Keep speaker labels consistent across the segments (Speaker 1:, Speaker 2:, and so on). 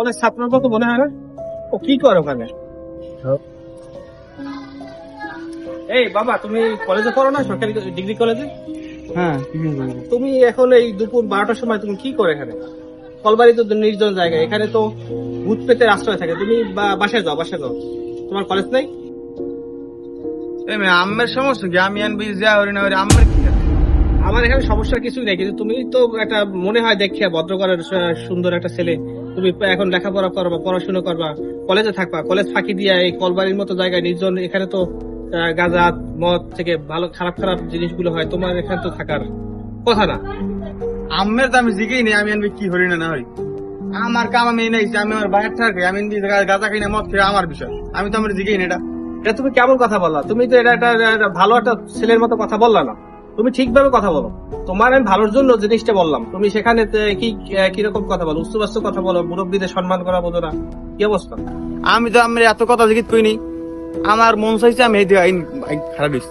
Speaker 1: College ছাত্রের মতো মনে হয় না? ও কি করে ওখানে? এই বাবা, তুমি কলেজে পড়ো না, সরকারি ডিগ্রি কলেজে?
Speaker 2: হ্যাঁ,
Speaker 1: তুমি এখন এই দুপুর 12টার সময় তুমি কি করে এখানে? কলবাড়ি তো নির্জন জায়গা, এখানে তো ভূত পেতের আশ্রয় থাকে। তুমি বাসায় যাও, বাসায় যাও। তোমার কলেজ নেই?
Speaker 2: আমের সমস্যা কি? আমি আনবি যা হরি না হরি আমের কি?
Speaker 1: আমার এখানে সমস্যা কিছুই নেই, কিন্তু তুমি তো একটা মনে হয় দেখিয়া ভদ্রঘরের সুন্দর একটা ছেলে। তুমি এখন লেখাপড়া করবা, পড়াশোনা করবা, কলেজে থাকবা। কলেজ ফাঁকি দিয়া এই কলবাড়ির মতো জায়গায় নির্জন, এখানে তো গাঁজা মদ থেকে ভালো খারাপ খারাপ জিনিসগুলো হয়। তোমার এখানে তো থাকার কথা না।
Speaker 2: আমের তো আমি জিগেই নেই আমি আনবি কি হরি না হরি। আমার কাম আমি নেই, আমি আমার বাইরে থাকি, আমি গাঁজা খাই না মদ খাই, আমার বিষয়। আমি তো আমার জিগেই নেই।
Speaker 1: এটা তুমি কেমন কথা বললা? তুমি তো এটা একটা ভালো একটা ছেলের মতো কথা বললা না। তুমি ঠিকভাবে কথা বলো। তোমার আমি ভালোর জন্য জিনিসটা বললাম, তুমি সেখানে কি কিরকম কথা বলো? উচ্চবাস্য কথা বলো, মুরব্বীদের সম্মান করা বোঝো না। কি অবস্থা?
Speaker 2: আমি তো আমার এত কথা জিজ্ঞেস করিনি। আমার মন চাইছে আমি এই খারাপ দিস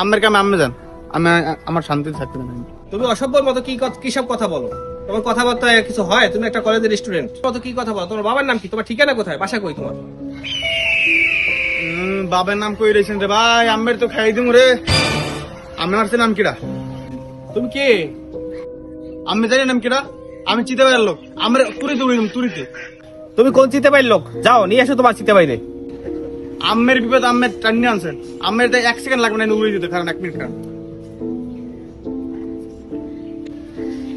Speaker 2: আমের কামে আমি যান, আমি আমার শান্তি থাকতে না।
Speaker 1: তুমি অসভ্যর মতো কি সব কথা বলো? তোমার কথাবার্তা কিছু হয়? তুমি একটা কলেজের স্টুডেন্ট মতো কি কথা বলো? তোমার বাবার নাম কি? তোমার ঠিকানা কোথায়? বাসা কই তোমার?
Speaker 2: বাবার নাম কই রয়েছেন রে ভাই? আমের তো খাই দিম রে। আমার নাম কিরা?
Speaker 1: তুমি কে?
Speaker 2: আমি জানি নাম কিরা? আমি চিতে পারল লোক। আমার তুরিতে উড়িলাম তুরিতে।
Speaker 1: তুমি কোন চিতে বাইর লোক? যাও নিয়ে আসো তোমার চিতে বাইরে।
Speaker 2: আমের বিপদ আমের টানি আনছেন। আমের তাই 1 সেকেন্ড লাগবে না উড়িয়ে দিতে, কারণ 1 মিনিট কারণ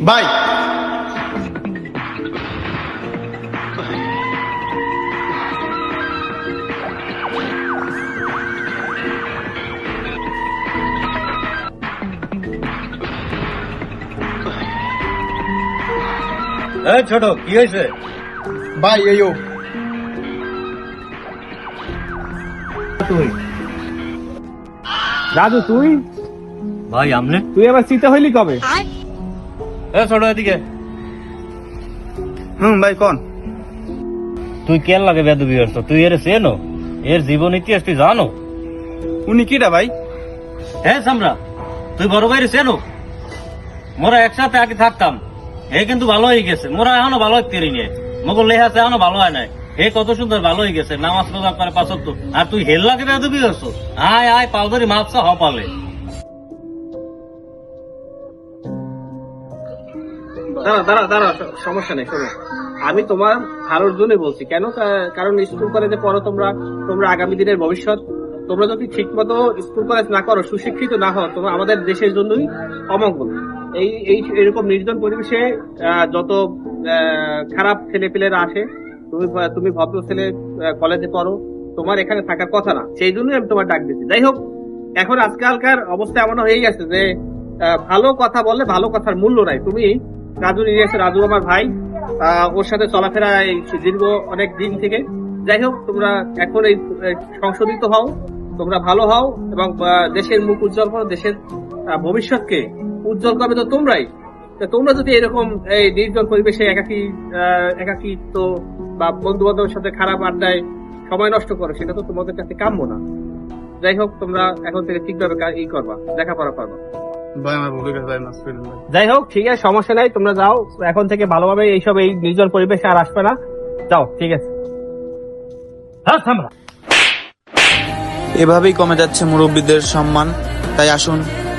Speaker 2: ভাই
Speaker 1: ছোট কি হয়েছে?
Speaker 2: ভাই এইও
Speaker 1: তুই রাজু, তুই
Speaker 3: ভাই আমনে
Speaker 1: তুই আবার চিতে হইলি কবে?
Speaker 3: ছোট এদিকে
Speaker 2: ভাই কোন
Speaker 3: তুই কেন লাগে বেদবি করছ? তুই এর চেনো? এর জীবন ইতিহাস তুই জানো?
Speaker 2: উনি কিটা ভাই?
Speaker 3: হ্যাঁ সামরা, তুই বড় ভাইরে চেনো? মোরা একসাথে আগে থাকতাম। হে কিন্তু ভালো হয়ে গেছে, মোরা এখনো ভালো হইতে নিয়ে মগর লেহা আছে এখনো ভালো হয় নাই। হে কত সুন্দর ভালো হয়ে গেছে, নামাজ রোজা করে 5 ওয়াক্ত। আর তুই হেল লাগে বেদবি করছ? আয় আয় পাও ধরি মাপসা হপালে।
Speaker 1: দাঁড়া, সমস্যা নেই। শোনো, আমি তোমার ভালোর জন্য বলছি। কেন? কারণ স্কুল কলেজে পড়ো তোমরা আগামী দিনের ভবিষ্যৎ। তোমরা যদি ঠিক মতো স্কুল কলেজ না করো, সুশিক্ষিত না হও, তোমরা আমাদের দেশের জন্যই অমঙ্গল। এরকম নির্জন পরিবেশে যত খারাপ ছেলে পেলেরা আসে, তুমি ভদ্র ছেলে কলেজে পড়ো, তোমার এখানে থাকার কথা না। সেই জন্যই আমি তোমার ডাক দিচ্ছি। যাই হোক, এখন আজকালকার অবস্থা এমন হয়ে গেছে যে ভালো কথা বললে ভালো কথার মূল্য নাই। তুমি রাজু নিয়ে এসে, রাজু আমার ভাই, ওর সাথে চলাফেরা এই দীর্ঘ অনেক দিন থেকে। যাই হোক, তোমরা এখন এই সংশোধিত হও, তোমরা ভালো হও এবং দেশের মুখ উজ্জ্বল করো। দেশের ভবিষ্যৎকে উজ্জ্বল করবে তো তোমরাই। তোমরা যদি এরকম এই নির্জন পরিবেশে একাকিত্ব বা বন্ধু বান্ধবের সাথে খারাপ আড্ডায় সময় নষ্ট করো, সেটা তো তোমাদের কাছে কাম্য না। যাই হোক, তোমরা এখন থেকে ঠিকভাবে করবা, লেখাপড়া করবা।
Speaker 2: ভাই আমার ভুলে গেছে ভাই, মাফ করে দিন ভাই।
Speaker 1: যাই হোক, ঠিক আছে, সমস্যা নাই। তোমরা যাও এখন থেকে ভালোভাবে। এই নির্জন পরিবেশে আর আসবে না। যাও, ঠিক আছে।
Speaker 3: হ্যাঁ সামরা।
Speaker 4: এভাবেই কমে যাচ্ছে মুরব্বীদের সম্মান। তাই আসুন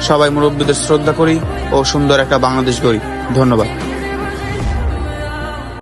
Speaker 4: সবাই মুরব্বীদের শ্রদ্ধা করি ও সুন্দর একটা বাংলাদেশ গড়ি। ধন্যবাদ।